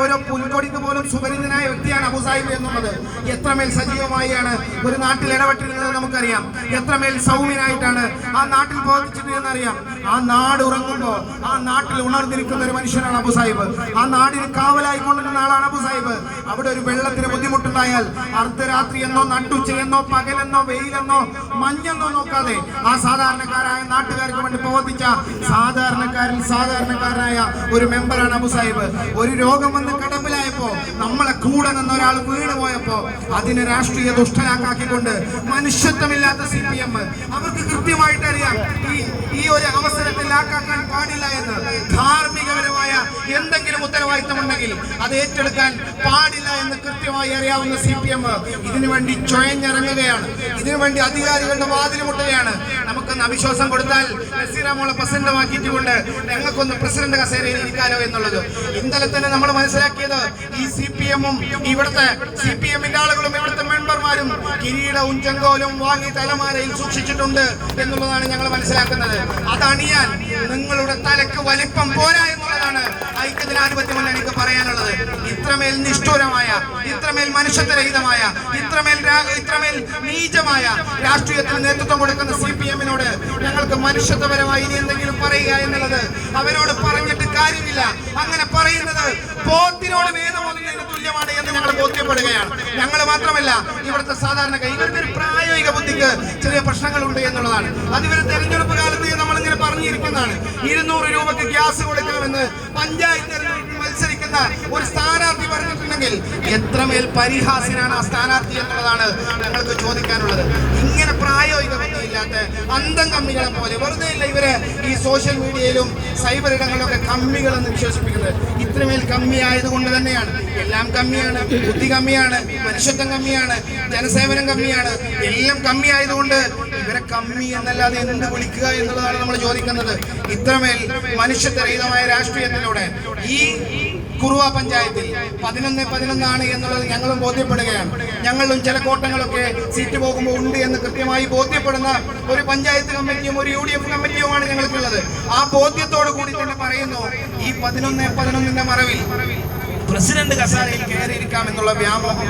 ഓരോ പുൽക്കൊടിക്ക് പോലും സുപരിചിതനായ വ്യക്തിയാണ് അബു സാഹിബ് എന്നുള്ളത്. എത്രമേൽ സജീവമായാണ് ഒരു നാട്ടിൽ ഇടപെട്ടിരുന്നത് നമുക്കറിയാം. എത്രമേൽ സൗമ്യനായിട്ടാണ് ആ നാട്ടിൽ പ്രവർത്തിച്ചിരുന്നതെന്നറിയാം. ആ നാട് ഉറങ്ങുമ്പോൾ ആ നാട്ടിൽ ഉണർന്നിരിക്കുന്ന ഒരു മനുഷ്യനാണ് അബു സാഹിബ്. ആ നാടിന് കാവലായി കൊണ്ടിരുന്ന ആളാണ് അബു സാഹിബ്. അവിടെ ഒരു വെള്ളത്തിന് ബുദ്ധിമുട്ടുണ്ടായാൽ അർദ്ധരാത്രി എന്നോ നട്ടുച്ചയെന്നോ പകലെന്നോ വെയിലെന്നോ മഞ്ഞെന്നോ നോക്കാതെ ആ സാധാരണക്കാരായ നാട്ടുകാർക്ക് വേണ്ടി പ്രവർത്തിച്ച സാധാരണക്കാരനായ ഒരു മെമ്പറാണ് അബു സാഹിബ്. ഒരു രോഗം വന്ന് കടമ്പിലായപ്പോ നമ്മളെ കൂടെ നിന്ന് ഒരാൾ വീണ് പോയപ്പോ അതിനെ രാഷ്ട്രീയ ദുഷ്ടലാക്കിക്കൊണ്ട് മനുഷ്യത്വമില്ലാത്ത CPM അവർക്ക് കൃത്യമായിട്ട് അറിയാം ഈ ഒരു അവസരത്തിൽ ആക്കാൻ പാടില്ല എന്ന്. ധാർമ്മികപരമായ എന്തെങ്കിലും ഉത്തരവാദിത്തമുണ്ടെങ്കിൽ അത് ഏറ്റെടുക്കാൻ പാടില്ല എന്ന് കൃത്യമായി അറിയാവുന്ന CPM ഇതിനു വേണ്ടി ചൊയഞ്ഞിറങ്ങുകയാണ്. ഇതിനുവേണ്ടി അധികാരികളുടെ വാതിൽ മുട്ടുകയാണ്. നമുക്കൊന്ന് അവിശ്വാസം കൊടുത്താൽ നസീറമോളെ പ്രസിഡന്റുമാക്കിയിട്ടുകൊണ്ട് ഞങ്ങൾക്കൊന്ന് പ്രസിഡന്റ് കസേരയിൽ ഇരിക്കാനോ എന്നുള്ളത്. ഇന്നലെ തന്നെ നമ്മൾ മനസ്സിലാക്കിയത് ഈ CPM-ഉം ഇവിടുത്തെ CPM-ന്റെ ആളുകളും ഇവിടുത്തെ മെമ്പർമാരും കിരീടവും ചെങ്കോലും വാങ്ങി തലമാരയിൽ സൂക്ഷിച്ചിട്ടുണ്ട് എന്നുള്ളതാണ് ഞങ്ങൾ മനസ്സിലാക്കുന്നത്. അതണിയാൻ നിങ്ങളുടെ തലക്ക് വലിപ്പം പോരാ എന്നുള്ളതാണ് ഐക്യജനാധിപത്യ മുന്നണിക്ക് പറയാനുള്ളത്. ഇത്രമേൽ നിഷ്ഠൂരമായ, ഇത്രമേൽ മനുഷ്യത്വരഹിതമായ, ഇത്രമേൽ നീചമായ രാഷ്ട്രീയത്തിന് നേതൃത്വം കൊടുക്കുന്ന CPM-നോട് ഞങ്ങൾക്ക് മനുഷ്യത്വപരമായി ഇനി എന്തെങ്കിലും പറയുക എന്നുള്ളത് അവരോട് പറഞ്ഞിട്ട് കാര്യമില്ല. അങ്ങനെ പറയുന്നത് പോത്തിനോട് വേദമോതുന്നതിന് തുല്യമാണ് എന്ന് ഞങ്ങൾ ബോധ്യപ്പെടുകയാണ്. ഞങ്ങൾ മാത്രമല്ല, ഇവിടുത്തെ സാധാരണക്കാർ ഇവർക്കൊരു പ്രായോഗിക ബുദ്ധിക്ക് ചെറിയ പ്രശ്നങ്ങളുണ്ട് എന്നുള്ളതാണ്. അതിവരെ തെരഞ്ഞെടുപ്പ് കാലത്ത് നമ്മളിങ്ങനെ പറഞ്ഞിരിക്കുന്നതാണ്. 200 രൂപയ്ക്ക് ഗ്യാസ് കൊടുക്കണമെന്ന് പഞ്ചായത്ത് തെരഞ്ഞെടുപ്പിൽ മത്സരിക്കുന്ന ഒരു സ്ഥാനാർത്ഥി പറഞ്ഞിട്ടുണ്ടെങ്കിൽ എത്രമേൽ പരിഹാസ്യനാണ് ആ സ്ഥാനാർത്ഥി എന്നുള്ളതാണ് ഞങ്ങൾക്ക് ചോദിക്കാനുള്ളത്. ഇങ്ങനെ പ്രായോഗിക ബുദ്ധിയില്ലാത്ത അന്തം കമ്മികളെ പോലെ വെറുതെ ഇല്ല ഇവര് ഈ സോഷ്യൽ മീഡിയയിലും സൈബർ ഇടങ്ങളിലൊക്കെ കമ്മികളെന്ന് വിശ്വസിപ്പിക്കുന്നത്. ഇത്രമേൽ കമ്മിയായതുകൊണ്ട് തന്നെയാണ്. എല്ലാം കമ്മിയാണ്, ബുദ്ധി കമ്മിയാണ്, മനുഷ്യത്വം കമ്മിയാണ്, ജനസേവനം കമ്മിയാണ്. എല്ലാം കമ്മിയായതുകൊണ്ട് ഇവരെ കമ്മി എന്നല്ലാതെ എന്ത് വിളിക്കുക എന്നുള്ളതാണ് നമ്മൾ ചോദിക്കുന്നത്. ഇത്രമേൽ മനുഷ്യത്വരഹിതമായ രാഷ്ട്രീയത്തിലൂടെ ഈ കുറുവ പഞ്ചായത്തിൽ 11-11 എന്നുള്ളത് ഞങ്ങളും ബോധ്യപ്പെടുകയാണ്. ഞങ്ങളും ചില കോട്ടങ്ങളൊക്കെ സീറ്റ് പോകുമ്പോൾ ഉണ്ട് എന്ന് കൃത്യമായി ബോധ്യപ്പെടുന്ന ഒരു പഞ്ചായത്ത് കമ്മിറ്റിയും ഒരു UDF കമ്മിറ്റിയുമാണ് ഞങ്ങൾക്കുള്ളത്. ആ ബോധ്യത്തോടു കൂടി തന്നെ പറയുന്നു, ഈ 11-11 മറവിൽ പ്രസിഡന്റ് കസാരയിൽ കയറിയിരിക്കാമെന്നുള്ള വ്യാമോഹം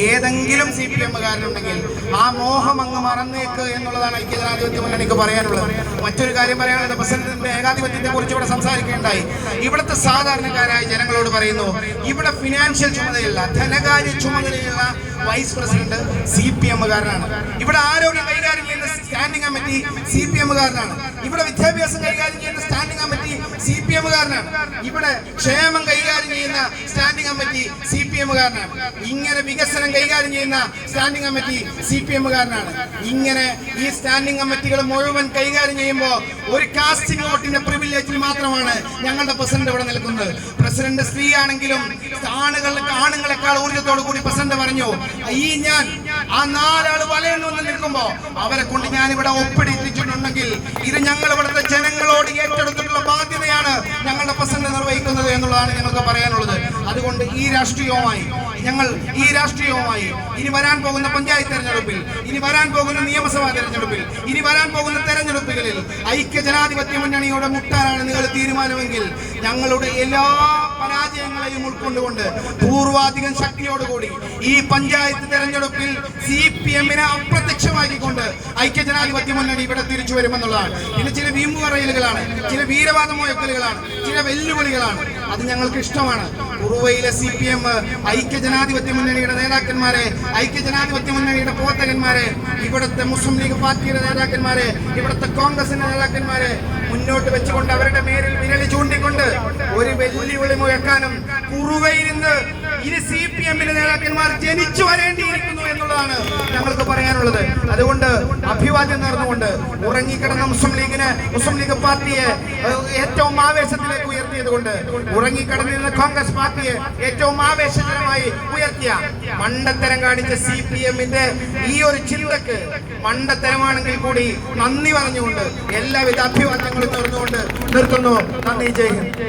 ഏതെങ്കിലും CPM-കാരനുണ്ടെങ്കിൽ ആ മോഹം അങ്ങ് മറന്നേക്ക് എന്നുള്ളതാണ് ഐക്യജനാധിപത്യ മുന്നണിക്ക് പറയാനുള്ളത്. മറ്റൊരു കാര്യം പറയാനുള്ളത്, പ്രസിഡന്റിന്റെ ഏകാധിപത്യത്തെ കുറിച്ച് ഇവിടെ സംസാരിക്കുകയുണ്ടായി. ഇവിടുത്തെ സാധാരണക്കാരായ ജനങ്ങളോട് പറയുന്നു, ഇവിടെ ഫിനാൻഷ്യൽ ചുമതലയുള്ള, ധനകാര്യ ചുമതലയുള്ള വൈസ് പ്രസിഡന്റ് CPM-കാരനാണ്. ഇവിടെ ആരോഗ്യം കൈകാര്യം ചെയ്യുന്ന സ്റ്റാൻഡിംഗ് കമ്മിറ്റി CPM-കാരനാണ്. ഇവിടെ വിദ്യാഭ്യാസം കൈകാര്യം ചെയ്യുന്ന സ്റ്റാൻഡിംഗ് കമ്മിറ്റി CPM-കാരനാണ്. ഇവിടെ ക്ഷേമം കൈകാര്യം ചെയ്യുന്ന സ്റ്റാൻഡിംഗ് കമ്മിറ്റി CPM-കാരനാണ്. ഇങ്ങനെ വികസനം കൈകാര്യം ചെയ്യുന്ന സ്റ്റാൻഡിംഗ് കമ്മിറ്റി CPM-കാരനാണ്. ഇങ്ങനെ ഈ സ്റ്റാൻഡിംഗ് കമ്മിറ്റികൾ മുഴുവൻ കൈകാര്യം ചെയ്യുമ്പോൾ ഒരു കാസ്റ്റിംഗ് വോട്ടിന്റെ പ്രിവിലേജിൽ മാത്രമാണ് ഞങ്ങളുടെ പ്രസിഡന്റ് ഇവിടെ നിൽക്കുന്നത്. പ്രസിഡന്റ് സ്ത്രീ ആണെങ്കിലും ആണുങ്ങളെക്കാൾ ഊർജ്ജത്തോടു കൂടി പ്രസിഡന്റ് പറഞ്ഞു, ഞാൻ ആ 4 ആള് വലയെന്ന് വന്ന് നിൽക്കുമ്പോ അവരെ കൊണ്ട് ഞാൻ ഇവിടെ ഒപ്പിടിച്ചിട്ടുണ്ടെങ്കിൽ ഇത് ഞങ്ങൾ ഇവിടുത്തെ ജനങ്ങളോട് ഏറ്റെടുത്തിട്ടുള്ള ബാധ്യതയാണ് ഞങ്ങളുടെ പ്രസിഡന്റ് നിർവഹിക്കുന്നത് എന്നുള്ളതാണ് ഞങ്ങൾക്ക് പറയാനുള്ളത്. അതുകൊണ്ട് ഈ രാഷ്ട്രീയവുമായി ഇനി വരാൻ പോകുന്ന പഞ്ചായത്ത് തെരഞ്ഞെടുപ്പിൽ, ഇനി വരാൻ പോകുന്ന നിയമസഭാ തെരഞ്ഞെടുപ്പിൽ, ഇനി വരാൻ പോകുന്ന തെരഞ്ഞെടുപ്പുകളിൽ ഐക്യജനാധിപത്യ മുന്നണിയോടെ മുട്ടാനാണ് നിങ്ങൾ തീരുമാനമെങ്കിൽ ഞങ്ങളുടെ എല്ലാ പരാജയങ്ങളെയും ഉൾക്കൊണ്ടുകൊണ്ട് പൂർവാധികം ശക്തിയോടുകൂടി ഈ പഞ്ചായത്ത് തെരഞ്ഞെടുപ്പിൽ CPM-നെ അപ്രത്യക്ഷമാക്കിക്കൊണ്ട് ഐക്യജനാധിപത്യ മുന്നണി ഇവിടെ തിരിച്ചു വരുമെന്നുള്ളതാണ്. പിന്നെ ചില വീമ്പ് പറയലുകളാണ്, ചില വീരവാദം മുഴക്കലുകളാണ്, ചില വെല്ലുവിളികളാണ്. അത് ഞങ്ങൾക്ക് ഇഷ്ടമാണ്. കുറുവയിലെ CPM ഐക്യജനാധിപത്യ മുന്നണിയുടെ നേതാക്കന്മാരെ, ഐക്യജനാധിപത്യ മുന്നണിയുടെ പ്രവർത്തകന്മാരെ, ഇവിടുത്തെ മുസ്ലിം ലീഗ് പാർട്ടിയുടെ നേതാക്കന്മാരെ, ഇവിടുത്തെ കോൺഗ്രസിന്റെ നേതാക്കന്മാരെ മുന്നോട്ട് വെച്ചുകൊണ്ട് അവരുടെ മേലിൽ വിരലി ചൂണ്ടിക്കൊണ്ട് ഒരു വെല്ലുവിളി മുഴക്കാനും കുറുവയിൽ നിന്ന് ഇനി CPM-ന്റെ നേതാക്കന്മാർ ജനിച്ചു വരേണ്ടിയിരിക്കുന്നു എന്നുള്ളതാണ് ഞങ്ങൾക്ക് പറയാനുള്ളത്. അതുകൊണ്ട് അഭിവാദ്യം നേർന്നുകൊണ്ട് ഉറങ്ങിക്കിടന്ന മുസ്ലിം ലീഗ് പാർട്ടിയെ ഏറ്റവും ആവേശത്തിലേക്ക് ഉയർത്തിയതുകൊണ്ട്, ഉറങ്ങിക്കിടന്നിരുന്ന കോൺഗ്രസ് പാർട്ടിയെ ഏറ്റവും ആവേശകരമായി ഉയർത്തിയ മണ്ടത്തരം കാണിച്ച CPM-ന്റെ ഈ ഒരു ചിന്തക്ക് മണ്ടത്തരമാണെങ്കിൽ കൂടി നന്ദി പറഞ്ഞുകൊണ്ട് എല്ലാവിധ അഭിവാദ്യങ്ങളും നേർന്നുകൊണ്ട് നിർത്തുന്നു. നന്ദി, ജയ് ഹിന്ദ്.